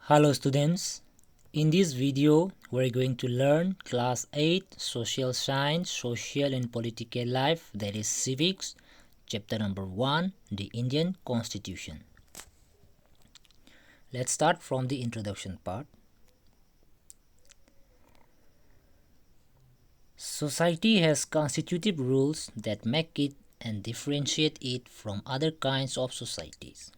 Hello students, in this video we're going to learn class 8 social science, social and political life, that is civics, chapter number 1, the Indian Constitution. Let's start from the introduction part. Society has constitutive rules that make it and differentiate it from other kinds of societies.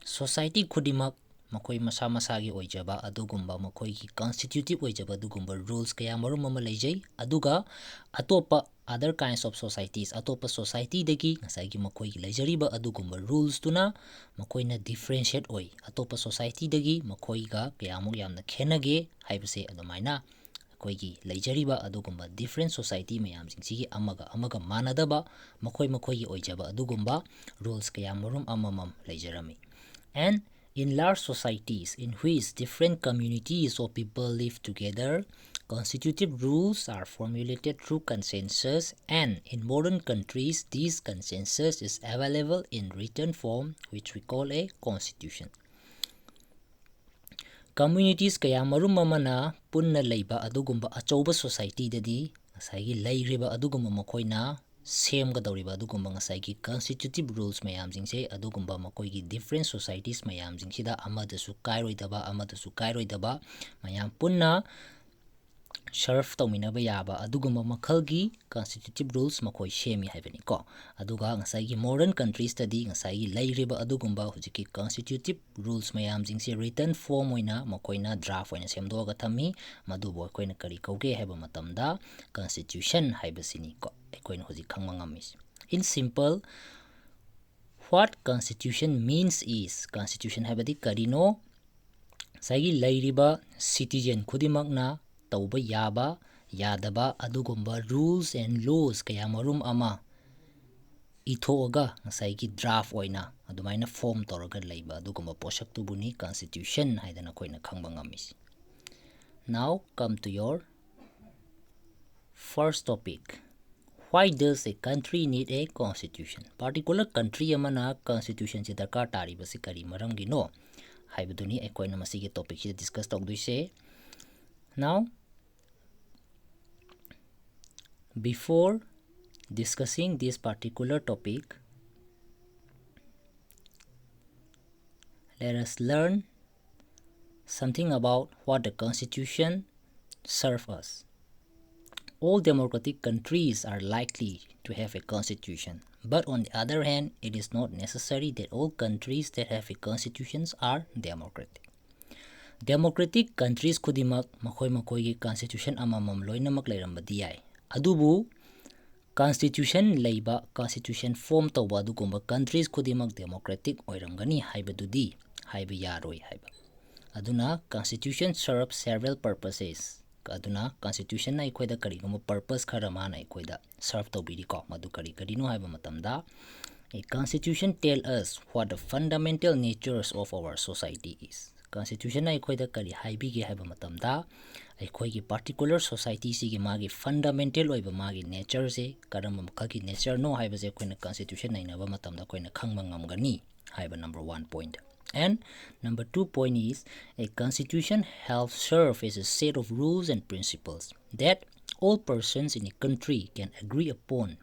Society kudimak makoy masa-masagi oijaba adugumba makoygi constitutive oijaba adugumba rules kaya marum ama leijay aduga atopa other kinds of societies atopa society dagi ngasaygi makoygi leijariba adugumba rules tuna makoyna differentiate oi atopa society dagi makoyga kayamuk yamna khenage haibase adumaina akoygi leijariba adugumba different society mayamsingsi amaga manadaba makoygi oijaba adugumba rules kaya marum amamam leijarami. And in large societies in which different communities of people live together, constitutive rules are formulated through consensus, and in modern countries this consensus is available in written form, which we call a constitution. Communities kaya marum mamana punna leiba adugumba achauba society dadi ngasaygi leiriba adugumba makoyna semgadawriba adugumba ngasaygi constitutive rules mayamsingse adugumba makoygi different societies mayamsingsida amadasu kairoidaba mayam punna serve tawminaba yaba adugumba makhalgi constitutive rules makoy semi haibani ko aduga ngasaygi modern countries tadi ngasaygi leiriba adugumba hujiki constitutive rules mayamsingse written form oina makoyna draft oina semdoga thami madubo koina kari kauge haiba matamda constitution haibasini ko koina hujik khangma ngamis. In simple, what constitution means is constitution haibadi karino saigi leiriba citizen khudimakna tauba yaba yadaba adugumba rules and laws kaya marum ama ithoga ngasaygi draft oina adumaina form toraga leiba adugumba posak tubuni constitution haidana koina khangba ngamis. Now come to your first topic. Why does a country need a constitution? Particular country amana constitution si darkar tariba si kari maramgi no haibaduni ekoina masigi topic si discuss tawduise. Now before discussing this particular topic, let us learn something about what the constitution serves us. All democratic countries are likely to have a constitution, but on the other hand, it is not necessary that all countries that have a constitutions are democratic. Democratic countries kudimak makoy constitution amamam loinamak leirambadi yai. Adubu constitution leiba constitution form tawba adugumba countries kudimak democratic oiramgani haibadudi haiba yaroi haiba. Aduna constitution serves several purposes. Aduna constitution na ikoida kariguma purpose kharama na ikoida serve tawbiri ko madu kari no haiba matamda a constitution tell us what the fundamental natures of our society is. Constitution na ikoida kari haibige haiba matamda aikoigi particular society sigi magi fundamental oiba magi nature se karama makhagi nature no haiba se koina constitution na inaba matamda koina khangma ngamgani haiba number 1 point. And number 2 point is a constitution helps serve as a set of rules and principles that all persons in a country can agree upon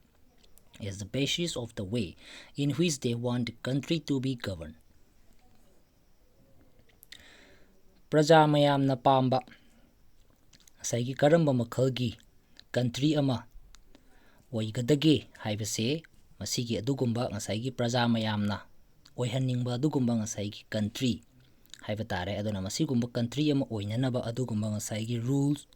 as the basis of the way in which they want the country to be governed. Praja mayam na pamba saigi karamba makhalgi country ama oigadage haibase masigi adugumba ngasaygi praja mayam na oihaningba adugumba ngasaygi country haiba tare aduna masigumba country ama oinanaba adugumba ngasaygi rules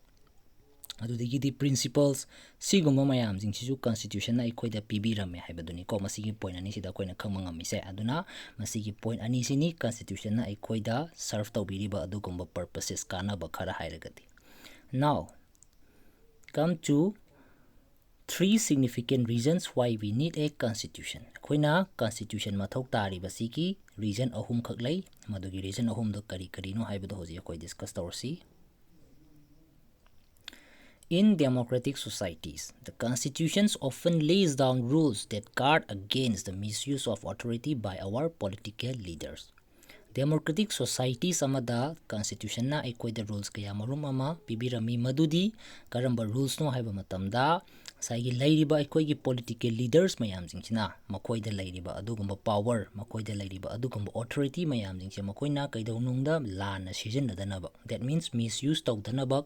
adudigi di principles sigumba mayam jingsisu constitution na ikoida pibirame haibaduni ko masigi point ani sida koina khangma ngamise aduna masigi point ani sini constitution na ikoida serve tawbiriba adugumba purposes kana ba khara hairagati. Now come to 3 significant reasons why we need a constitution. Koina constitution mathau tari basiki reason ahum khaklai madugi reason ahum do kari no haibado hoji koi discuss tawsi. In democratic societies, the constitutions often lays down rules that guard against the misuse of authority by our political leaders. democratic societies amada constitution na aikoida rules kaya marum ama pibirami madudi karamba rules no haiba matamda saigi lairiba aikoigi political leaders mayam jingchina makoida lairiba adugumba power makoida lairiba adugumba authority mayam jingche makoina kaidaunungda lana sijennadanaba, that means misuse tawdanaba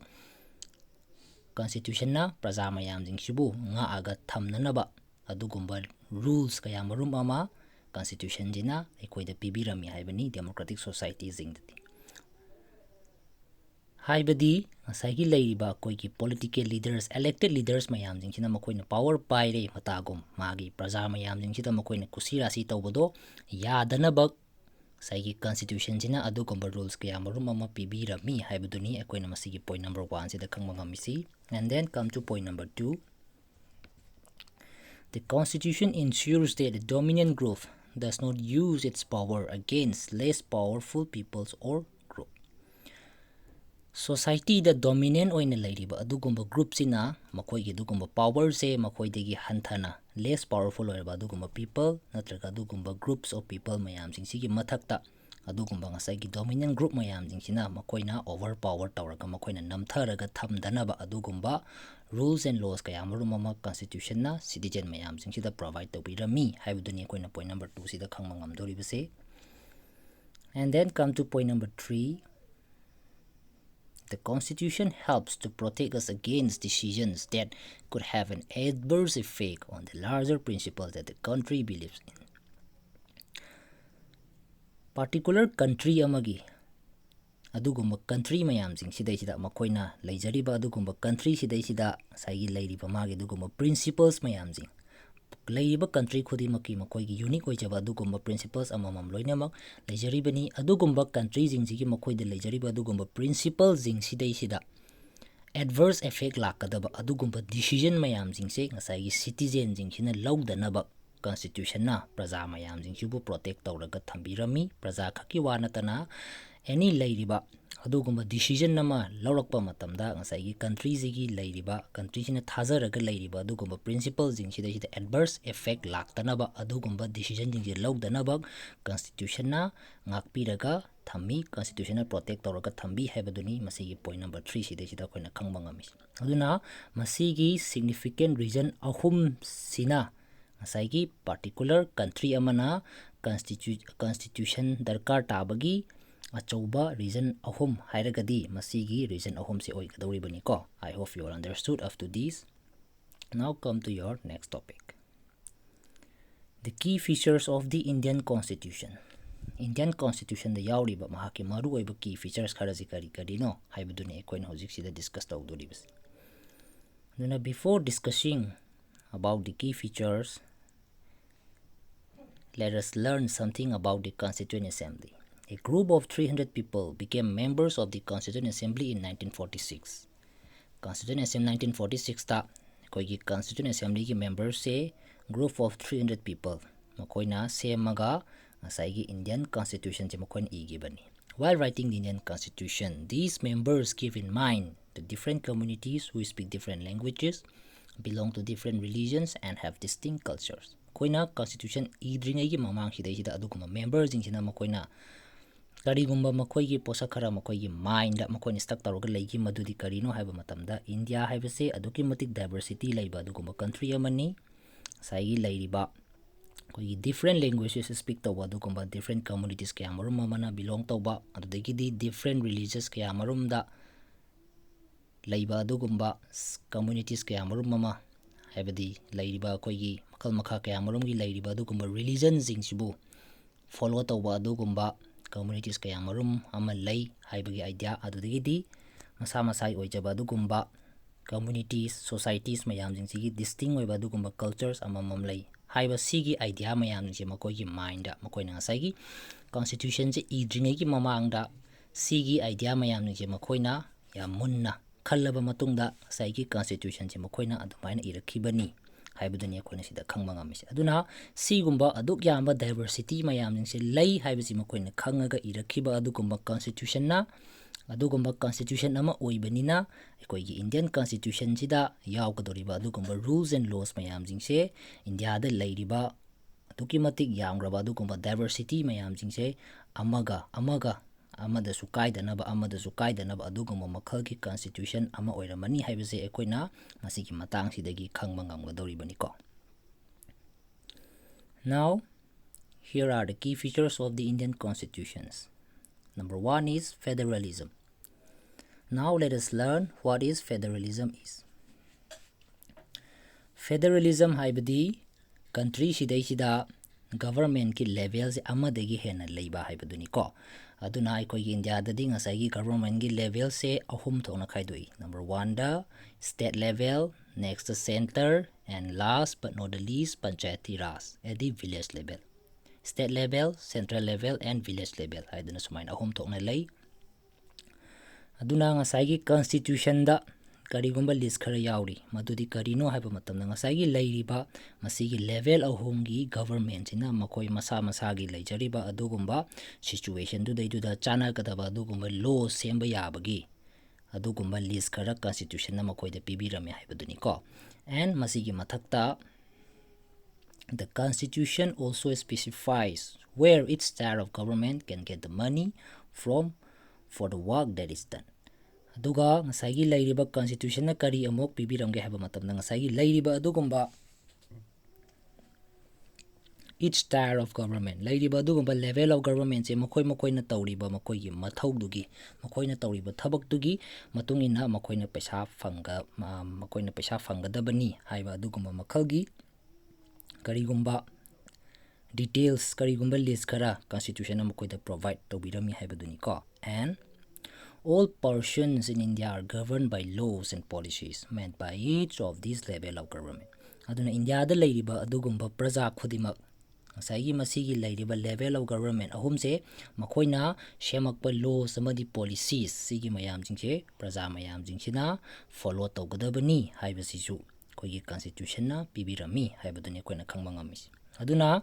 constitution na praja mayam jingchibu nga aga thamnanaba adugumba rules kaya marum ama constitution jina aikoida pibirami haibani democratic society jingdati haibadi ngasagi lairiba koigi political leaders elected leaders mayam jingchina makoina power paire matagum magi praja mayam jingchida makoina kusirasi tawbodo yadanaba saigi constitution jina adugumba rules kaya marum ama pibirami haibaduni akoina masigi point number 1 sida khangma ngamisi. And then come to point number 2. The constitution ensures that the dominant group does not use its power against less powerful peoples or group. Society the dominant oina lairiba adugumba group sina makoigi adugumba power se makoidegi hanthana less powerful oiba adugumba people natraga adugumba groups of people mayam singsigi mathakta adugumba ngasagi dominant group mayam singsina makoina overpower tawraga makoina namtharaga thamdanaba adugumba rules and laws kaya marumama constitution na citizen mayam singsida provide tawbirami haibuduni koina point number 2 sida khangma ngamdoribase. And then come to point number 3. The constitution helps to protect us against decisions that could have an adverse effect on the larger principles that the country believes in. Particular country amagi adugumba country mayam sing sidai sida makoina leijariba adugumba country sidai sida saigi leiriba magi adugumba principles mayam sing leiriba country khudi maki makoigi unique oijaba adugumba principles amamam loinamak leijaribani adugumba country jing sigi makoida leijariba adugumba principles jing sidai sida adverse effect lakadaba adugumba decision mayam jing se ngasai citizen jing sina lawdanaba constitution na praja mayam jing sibu protect tawraga thambirami praja khaki wanatana any lairiba adugumba decision nama lawrakpa matamda ngasai country jigi lairiba country sina thajaraga lairiba adugumba principles jing sida sida adverse effect laktanaba adugumba decision jing lawdanaba constitution na ngakpiraga thammi constitution na protect tawraga thambi haibaduni masigi point number 3 sida sida koina khangba ngami aduna masigi significant reason ahum sina ngasai particular country amana constitution darkar tabagi achauba reason ahum hairagadi masigi reason ahum se oi kadawribani ko. I hope you all understood up to this. Now come to your next topic. The key features of the Indian Constitution. Indian Constitution da yauriba mahaki maru oiba key features kharaji kari no haibaduni koina hojik sida discuss tawdoribas. Then before discussing about the key features, let us learn something about the Constituent Assembly. A group of 300 people became members of the Constituent Assembly in 1946. Constituent Assembly 1946 ta koigi Constituent Assembly ki members se group of 300 people makoina semaga ngasai Indian Constitution je makoin igibani. While writing the Indian Constitution, these members keep in mind the different communities who speak different languages, belong to different religions and have distinct cultures. Koina Constitution idringai gi mamang sidai sida aduguma members jingsina makoina karigumba makoigi posakara makoigi mind makoina stuck tawraga leigi madudi karino haiba matamda India haibase aduki matik diversity leiba adugumba country amani saigi leiriba koigi different languages speak tawba adugumba different communities kaya marum mamana belong tawba adudagi di different religious kaya marum da leiba adugumba communities kaya marum mama haibadi leiriba koigi makal makha kaya marum gi leiriba adugumba religion jingsibu follow tawba adugumba communities kaya marum ama lei haibagi idea adudagi di masa masai oijaba adugumba communities societies mayam jingsigi distinct oiba adugumba cultures amamam lei haiba sigi idea mayam jingsi makoigi mind makoina ngasai constitution je idringai gi mamangda sigi idea mayam jingsi makoina ya munna khallaba matungda saigi constitution je makoina adumaina irakhibani haibudani akoina sida khangba ngamisi aduna sigumba aduk yamba diversity mayam jingse lei haibisi makoina khangaga irakhiba adugumba constitution na adugumba constitution ama oibanina ekoigi Indian Constitution sida yawgadoriba adugumba rules and laws mayam jingse India da leiriba aduki matik yamgraba adugumba diversity mayam jingse amadasu kaidanaba adugumba makhalgi constitution ama oiramani haibase ekoina masigi matangsidagi khangba ngamgadoribaniko. Now here are the key features of the Indian constitutions. Number 1 is federalism. Now let us learn what is federalism is. Federalism haibadi country sidaisida government ki level se amadagi hena leiba haibaduni ko. Aduna aikoigi India dadi ngasai government ki level se ahum thona khaidoi. Number 1 the state level, next the center, and last but not the least panchayati raj at the village level. State level, central level, and village level haiduna sumain ahum thona lei. Aduna ngasai constitution da karigumba list khara yauri madudi karino haiba matamna ngasai leiriba masigi level ahumgi government ina makoi masa masagi leijariba adugumba situation du daiduda chana kadaba adugumba law semba yabagi adugumba list khara constitution na makoi da pibirame haibaduni ko. And masigi mathakta the constitution also specifies where each tier of government can get the money from for the work that is done. Aduga ngasai lairiba constitution na kari amok pibiramge haba matamna ngasai lairiba adugumba each tier of government lairiba adugumba level of government se makoi na tawriba makoi gi mathaudugi makoi na tawriba thabakdugi matungina makoi na paisa fangadabani haiba adugumba makhalgi karigumba details karigumba list khara constitution na makoi da provide tawbirami haibaduni ko. And all persons in India are governed by laws and policies meant by each of these level of government. Aduna India da leiriba adugumba praja khudimak ngasai masigi leiriba level of government ahumse makoina shemakpa laws amadi policies sigi mayam jingse praja mayam jingsina follow tawgadabani haibasisu koigi constitution na pibirami haibaduni koina khangba ngamisi. Aduna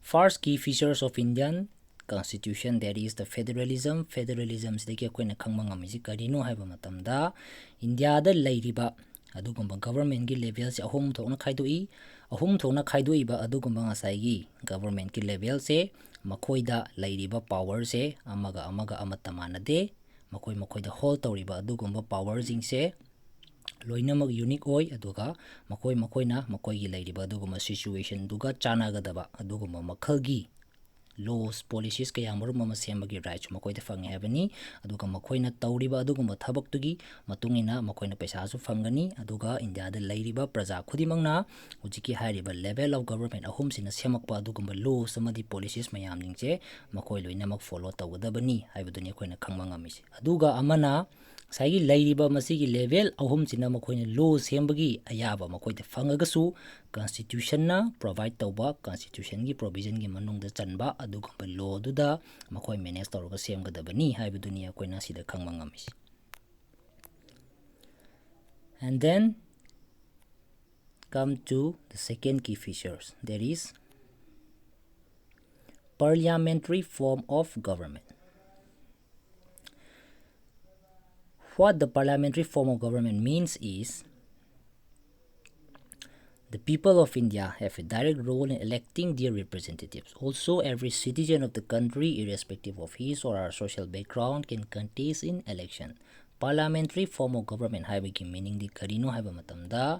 first key features of Indian constitution, that is the federalism sidaki koina khangba ngamisi karino haiba matamda India da leiriba adugumba government gi level se ahum thona khaidoi ba adugumba ngasai gi government ki level se makoida leiriba power se amaga amatamanade makoi da hold tawriba adugumba power jingse loinamak unique oi aduga makoina makoi gi leiriba adugumba situation duga chanagadaba adugumba makhalgi laws policies kaya marum sembagi rights makoida fangi habani aduga makoina tawriba adugumba thabaktugi matungina makoina paisa su fangani aduga India da leiriba praja khudimangna hujiki hairiba level of government ahum sina semakpa adugumba laws amadi policies mayam jingche makoi loinamak follow tawgadabani haibaduni koina khangma ngamisi. Aduga amana sagi leiriba masigi level ahum sina makoina law sembagi ayaba makoida fangagasu constitution na provide tawba constitution gi provision gi manungda chanba adugumba law duda makoi manage tawraga semgadabani haibaduni koina sida khangma ngamisi. And then come to the second key features, that is parliamentary form of government. What the parliamentary form of government means is the people of India have a direct role in electing their representatives. Also, every citizen of the country, irrespective of his or her social background, can contest in election. Parliamentary form of government haibagi meaning di karino haiba matamda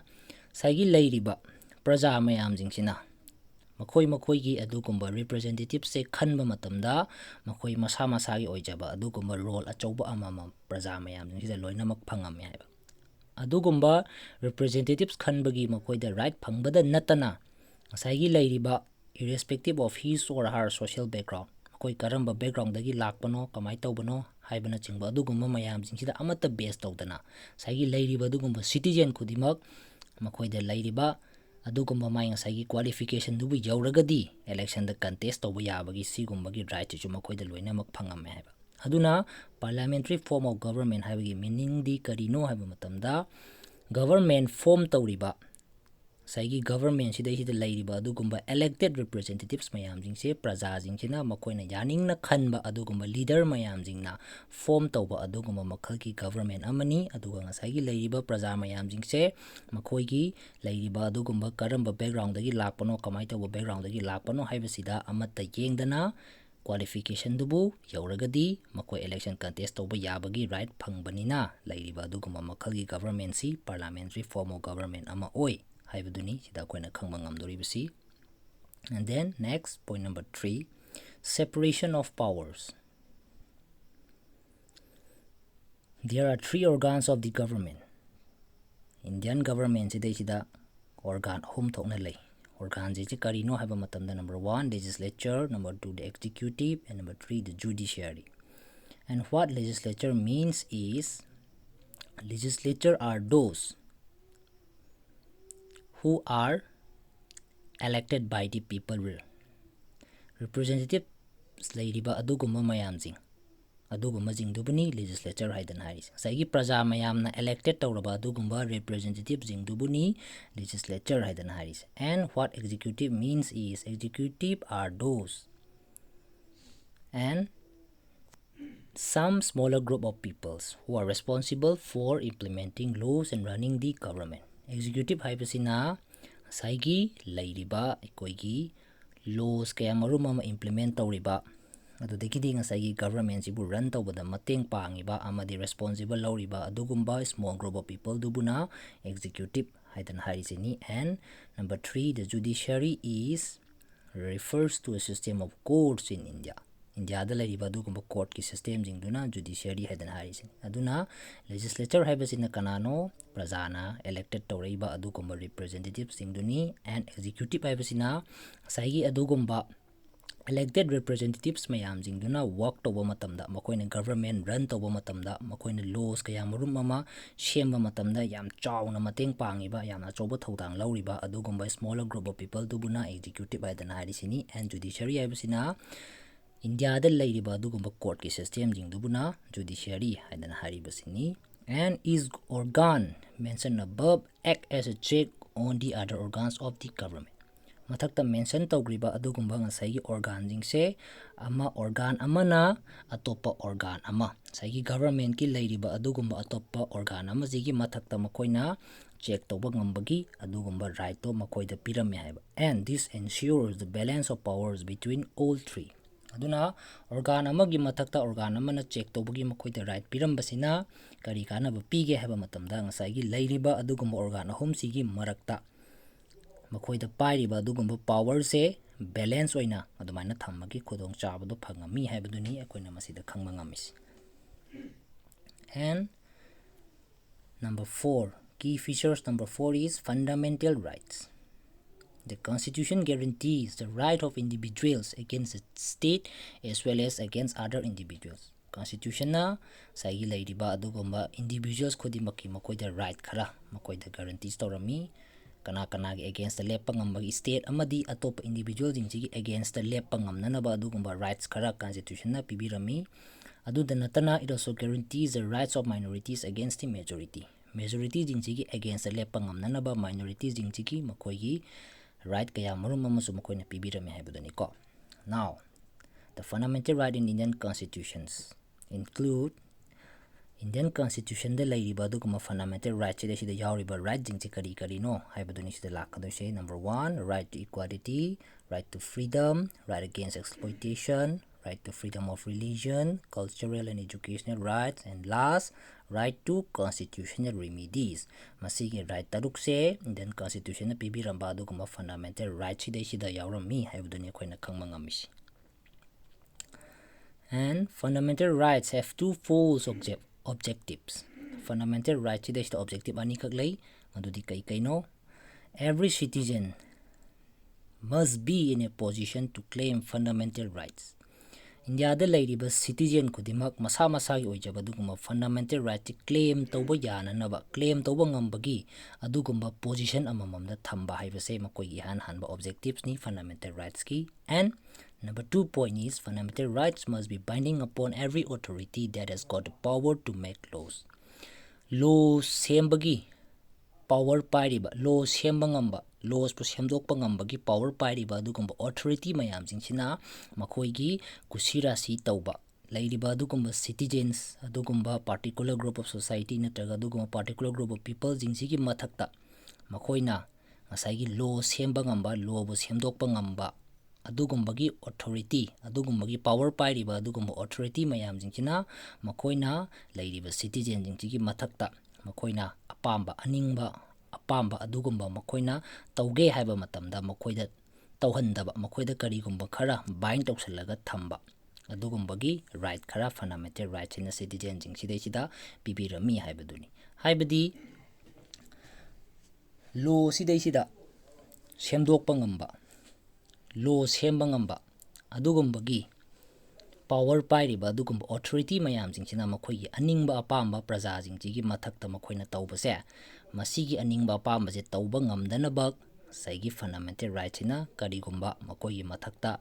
sagi leiriba praja mayam jingsina makoi gi adugumba representative se khanba matamda makoi masa gi oijaba adugumba role achauba amama praja mayam jingsida loinamak phangam haiba. Adugumba representatives khanbagi makoida right phangbada natana ngasai leiriba irrespective of his or her social background makoi karamba background dagi lakpano kamai tawbano haibana chingba adugumba mayam jingsida amata base tawdana sagi leiriba adugumba citizen khudimak makoida leiriba adugumba mai ngasai qualification dubu yauragadi election da contest tawba yabagi sigumbagi right chu makoida loinamak phangame haiba. Aduna parliamentary form of government haibagi meaning di karino haiba matamda government form tawriba saigi government sida leiriba adugumba elected representatives mayam jingse praja jingsina makoina yaningna khanba adugumba leader mayam jingna form tawba adugumba makhalki government amani aduga ngasai leiriba praja mayam jingse makoigi leiriba adugumba karamba background dagi lakpano kamai tawba background dagi lakpano haibasida amata yengdana qualification dubu yauragadi makoi election contest toba yabagi right phangbani lairiba adugumba makhalgi government si parliamentary form of government ama oi haibaduni sida koina khangba ngamdoribasi. And then next point number 3, separation of powers. There are 3 organs of the government. Indian government sida organ hum thokna lay. Organ ji karino haba matamda number 1 legislature, number 2 the executive, and number 3 the judiciary. And what legislature means is legislature are those who are elected by the people. Representative lairiba adugumba mayamjing adugumba jingdubuni legislature haidan haris saigi praja mayamna elected tawraba adugumba representative jingdubuni legislature haidan haris. And what executive means is executive are those and some smaller group of peoples who are responsible for implementing laws and running the government. Executive haibasina saigi lairiba ikoigi laws kaya marumama implement tawriba adudagidi ngasai government sibu run tawbada mateng pangiba amadi responsible lauriba adugumba small group of people dubuna executive haidan harisini. And number 3 the judiciary is refers to a system of courts in India. India da lairiba adugumba court ki system jingduna judiciary haidan harisini. Aduna legislature haibasina kanano prajana elected tawriba adugumba representatives jingduni. And executive haibasina saigi adugumba elected representatives mayam jingduna work toba matamda makoina government run toba matamda makoina laws kaya marum mama shemba matamda yam chawna mateng pangiba yamna choba thodang lauriba adugumba smaller group of people dubuna executive haidan harisini. And judiciary haibasina India da lairiba adugumba court ki system jingdubuna judiciary haidan haribasini. And is organ mentioned above act as a check on the other organs of the government. Mathakta mention tawgriba adugumba ngasai organ jingse ama organ amana atopa organ ama saigi government ki lairiba adugumba atopa organ ama jigi mathakta makoina check tawba ngambagi adugumba right to makoida pirame haiba. And this ensures the balance of powers between all 3. Aduna organ amagi mathakta organ amana check tawbagi makoida right pirambasina kari kanaba pige haiba matamda ngasai lairiba adugumba organ ahum sigi marakta makoida pairiba adugumba power se balance oina adumaina thammagi khudong chabado phangami haibaduni akoina masida khangma ngamis. And number 4 key features number 4 is fundamental rights. The constitution guarantees the right of individuals against the state as well as against other individuals. Constitution na saigi lairiba adugumba individuals khudimaki makoida right khara makoida guarantees tawrami kana gi against the lepangambagi state amadi atop individual jingji against the lepangamnanaba adugumba rights khara constitution na pibirami. Aduda natana it also guarantees the rights of minorities against the majority. Majority jingji against the lepangamnanaba minorities jingji makoigi right kaya marum amasu makoina pibirami haibudani ko. Now the fundamental right in Indian constitutions include Indian constitution da lairiba aduguma fundamental rights sida yauriba right jingji kari no haibaduni sida lakadose. Number 1 right to equality, right to freedom, right against exploitation, right to freedom of religion, cultural and educational rights, and last right to constitutional remedies. Masigi right taruk se Indian constitution na pibiramba aduguma fundamental rights sida yaurami haibaduni koina khangma ngamishi. And fundamental rights have two full objectives. Fundamental rights is the objective anikak lay madudi kai no. Every citizen must be in a position to claim fundamental rights. India da lairiba citizen kudimak masa masagi oijaba adugumba fundamental right claim tawba yananaba claim tawba ngambagi adugumba position amamamda thamba haibase makoigi hanba objectives ni fundamental rights ki. And number 2 point is fundamental rights must be binding upon every authority that has got the power to make laws. Laws sembagi power pairiba laws sembangamba laws pu semdokpa ngambagi power pairiba adugumba authority mayam jingsina makoigi kusirasi tawba lairiba adugumba citizens adugumba particular group of society natraga adugumba particular group of people jingsigi mathakta makoina ngasai law sembangamba law bu semdokpa ngamba ꯑꯗꯨꯒꯨꯝꯕꯒꯤ authority ꯑꯗꯨꯒꯨꯝꯕꯒꯤ power ꯄꯥꯏꯔꯤꯕ ꯑꯗꯨꯒꯨꯝꯕ authority ꯃꯌꯥꯝꯁꯤꯡꯁꯤꯅ ꯃꯈꯣꯏꯅ ꯂꯩꯔꯤꯕ ꯁꯤꯇꯤꯖꯦꯟꯁꯤꯡꯁꯤꯒꯤ ꯃꯊꯛꯇ ꯃꯈꯣꯏꯅ ꯑꯄꯥꯝꯕ ꯑꯅꯤꯡꯕ ꯑꯄꯥꯝꯕ ꯑꯗꯨꯒꯨꯝꯕ ꯃꯈꯣꯏꯅ ꯇꯧꯒꯦ ꯍꯥꯏꯕ ꯃꯇꯝꯗ ꯃꯈꯣꯏꯗ ꯇꯧꯍꯟꯗꯕ ꯃꯈꯣꯏꯗ ꯀꯔꯤꯒꯨꯝꯕ ꯈꯔ ꯕꯥꯏꯟ ꯇꯧꯁꯜꯂꯒ ꯊꯝꯕ ꯑꯗꯨꯒꯨꯝꯕꯒꯤ ꯔꯥꯏꯠ ꯈꯔ ꯐꯟꯗꯥꯃꯦꯟꯇꯦꯜ ꯔꯥꯏꯠꯁꯤꯅ ꯁꯤꯇꯤꯖꯦꯟꯁꯤꯡꯁꯤꯗꯩꯁꯤꯗ ꯄꯤꯕꯤꯔꯝꯃꯤ ꯍꯥꯏꯕꯗꯨꯅꯤ ꯍꯥꯏꯕꯗꯤ ꯂꯣ ꯁꯤꯗꯩꯁꯤꯗ ꯁꯦꯝꯗꯣꯛꯄ ꯉꯝꯕ ꯂꯣ ꯁꯦꯝꯕ ꯉꯝꯕ ꯑꯗꯨꯒꯨꯝꯕꯒꯤ ꯄꯥꯋꯔ ꯄꯥꯏꯔꯤꯕ ꯑꯗꯨꯒꯨꯝꯕ ꯑꯣꯊꯣꯔꯤꯇꯤ ꯃꯌꯥꯝꯁꯤꯡꯁꯤꯅ ꯃꯈꯣꯏꯒꯤ ꯑꯅꯤꯡꯕ ꯑꯄꯥꯝꯕ ꯄ꯭ꯔꯖꯥꯁꯤꯡꯁꯤꯒꯤ ꯃꯊꯛꯇ ꯃꯈꯣꯏꯅ ꯇꯧꯕꯁꯦ ꯃꯁꯤꯒꯤ ꯑꯅꯤꯡꯕ ꯑꯄꯥꯝꯕꯁꯦ ꯇꯧꯕ ꯉꯝꯗꯅꯕ ꯉꯁꯥꯏꯒꯤ ꯐꯟꯗꯥꯃꯦꯟꯇꯦꯜ ꯔꯥꯏꯠꯁꯤꯅ ꯀꯔꯤꯒꯨꯝꯕ ꯃꯈꯣꯏꯒꯤ ꯃꯊꯛꯇ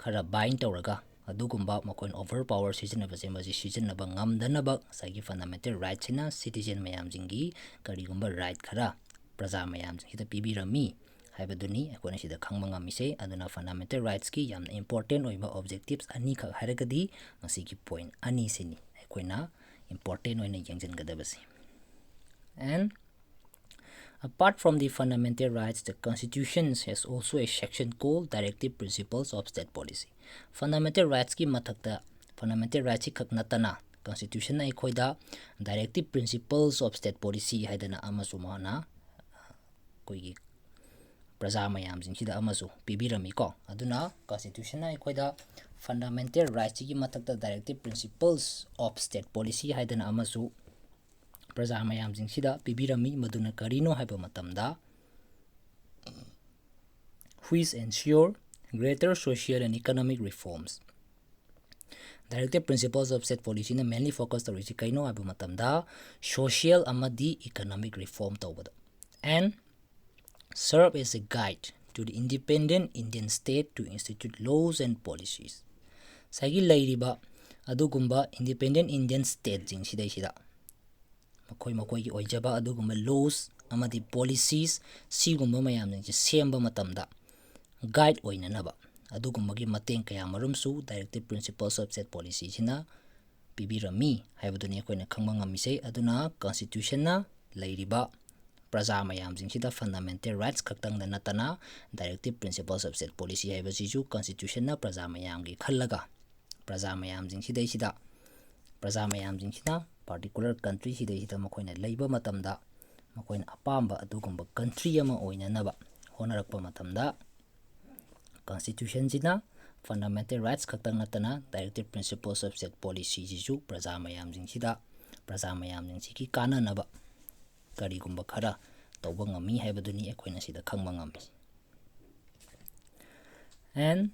ꯈꯔ ꯕꯥꯏꯟ ꯇꯧꯔꯒ ꯑꯗꯨꯒꯨꯝꯕ ꯃꯈꯣꯏꯅ ꯑꯣꯚꯔ ꯄꯥꯋꯔ ꯁꯤꯖꯤꯟꯅꯕꯁꯦ ꯃꯁꯤ ꯁꯤꯖꯤꯟꯅꯕ ꯉꯝꯗꯅꯕ ꯉꯁꯥꯏꯒꯤ ꯐꯟꯗꯥꯃꯦꯟꯇꯦꯜ ꯔꯥꯏꯠꯁꯤꯅ ꯁꯤꯇꯤꯖꯦꯟ ꯃꯌꯥꯝꯁꯤꯡꯒꯤ ꯀꯔꯤꯒꯨꯝꯕ ꯔꯥꯏꯠ ꯈꯔ ꯄ꯭ꯔꯖꯥ ꯃꯌꯥꯝꯁꯤꯡꯁꯤꯗ ꯄꯤꯕꯤꯔꯝꯃꯤ ꯍꯥꯏꯕꯗꯨꯅꯤ ꯑꯩꯈꯣꯏꯅ ꯁꯤꯗ ꯈꯪꯕ ꯉꯝꯃꯤꯁꯦ ꯑꯗꯨꯅ ꯐꯟꯗꯥꯃꯦꯟꯇꯦꯜ ꯔꯥꯏꯠꯁꯀꯤ ꯌꯥꯝꯅ ꯏꯝꯄꯣꯔꯇꯦꯟ ꯑꯣꯏꯕ ꯑꯣꯕꯖꯦꯛꯇꯤꯚꯁ ꯑꯅꯤꯈꯛ ꯍꯥꯏꯔꯒꯗꯤ ꯃꯁꯤꯒꯤ ꯄꯣꯏꯟ ꯑꯅꯤꯁꯤꯅꯤ ꯑꯩꯈꯣꯏꯅ ꯏꯝꯄꯣꯔꯇꯦꯟ ꯑꯣꯏꯅ ꯌꯦꯡꯁꯤꯟꯒꯗꯕꯁꯤ and apart from the fundamental rights, the Constitution has also a section called Directive Principles of State Policy. Fundamental rights ki mathakta fundamental rights khak natana Constitution na ikhoida Directive Principles of State Policy haidana amasu mana koigi praja mayamsingsida amasu pibiramiko aduna Constitution na ikhoida fundamental rights ki mathakta Directive Principles of State Policy haidana amasu प्रजा मयामसिंगसिदा पिबिरमी मदुना करिनो हाइबा मतमदा which ensure greater social and economic reforms. Directive Principles of State Policy na mainly focus torisi kaino haइबा मतमदा social amadi economic reform tawbada and serve as a guide to the independent Indian state to institute laws and policies. Sagi lairiba adugumba independent Indian state jing sidai मखोई ओइजबा अदुगुम्बा laws अमदि policies सिगुम्बा मयामनि सेम्बा मतमदा guide ओइननबा अदुगुम्बगी मतेंग कया मरुमसु directive principles of state policy सिना पिबिरमी हाइबदुनि अखोइना खंबा ngamiसे अदुना कॉन्स्टिट्यूशन ना लैरिबा प्रजा मयामसिंगसिदा फंडामेंटल राइट्स खक्तंग नतना directive principles of state policy हाइबसिजु कॉन्स्टिट्यूशन ना प्रजा मयामगी खल्लगा प्रजा मयामसिंगसिदैसिदा प्रजा मयामसिंगसिना particular country sidayida makoina leiba matamda makoina apamba adugumba country ama oinanaba honarakpa matamda constitution jina fundamental rights khaktang natana directive principles of state policy jisu praja mayamjing siki kana naba karigumba khara tawba ngami haibaduni ekoina sida khangba ngami and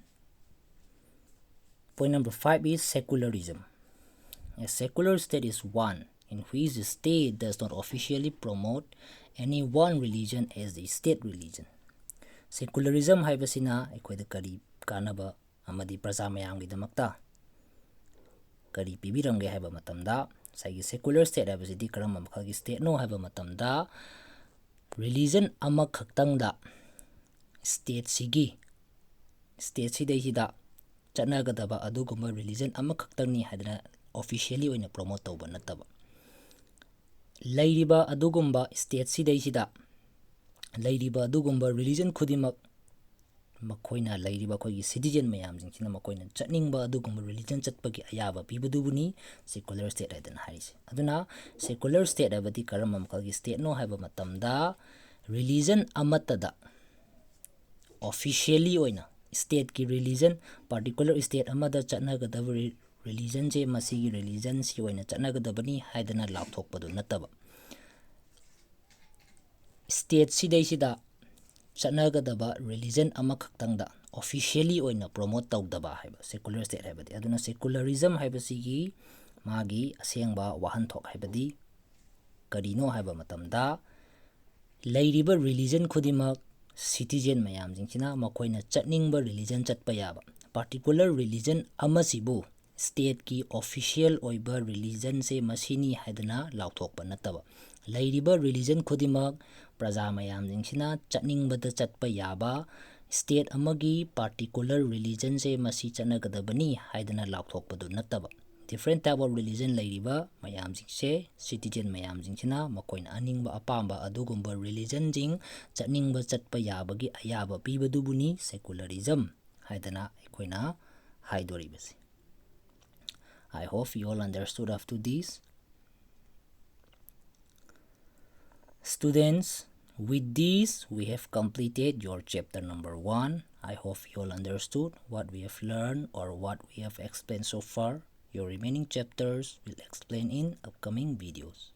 point number 5 is secularism. A secular state is one in which the state does not officially promote any one religion as the state religion. Secularism haibasina ekoida kari kanaba amadi praja mayamgi damakta kari pibiramge haiba matamda sagi secular state haibasidi karamba makhagi state no haiba matamda religion ama khaktangda state sidai chatnagadaba adugumba religion ama khaktangni haidana officially oina promote tawba nataba lairiba adugumba state sidai lairiba adugumba religion khudimak makoina lairiba khogi citizen mayamjing sina makoina chatningba adugumba religion chatpagi ayaba pibudubuni secular state haidana harise aduna secular state abadi karama makhalgi state no haiba matamda religion amatada officially oina state ki religion particular state amada chatnagadaba religion je masigi religion si oina chatnagadabani haidana lathokpadu nataba state sidai chatnagadaba religion ama khaktangda officially oina promote tawdaba haiba secular state haibadi aduna secularism haibasigi magi asengba wahanthok haibadi karino haiba matamda lairiba religion khudimak citizen mayamjingchina makoina chatningba religion chatpa yaba particular religion amasibu state ki official oiba religion se masini haidana lauthokpa nataba lairiba religion khudimak praja mayamjingchina chatningbada chatpa yaba state amagi particular religion se masi chatnagadabani haidana lauthokpadu nataba different type of religion lairiba mayamjingse citizen mayamjingchina makoina aningba apamba adugumba religion jing chatningba chatpa yabagi ayaba pibadubuni secularism haidana aikoina haidoribasi. I hope you all understood up to this. Students, with this we have completed your chapter number 1. I hope you all understood what we have learned or what we have explained so far. Your remaining chapters will explain in upcoming videos.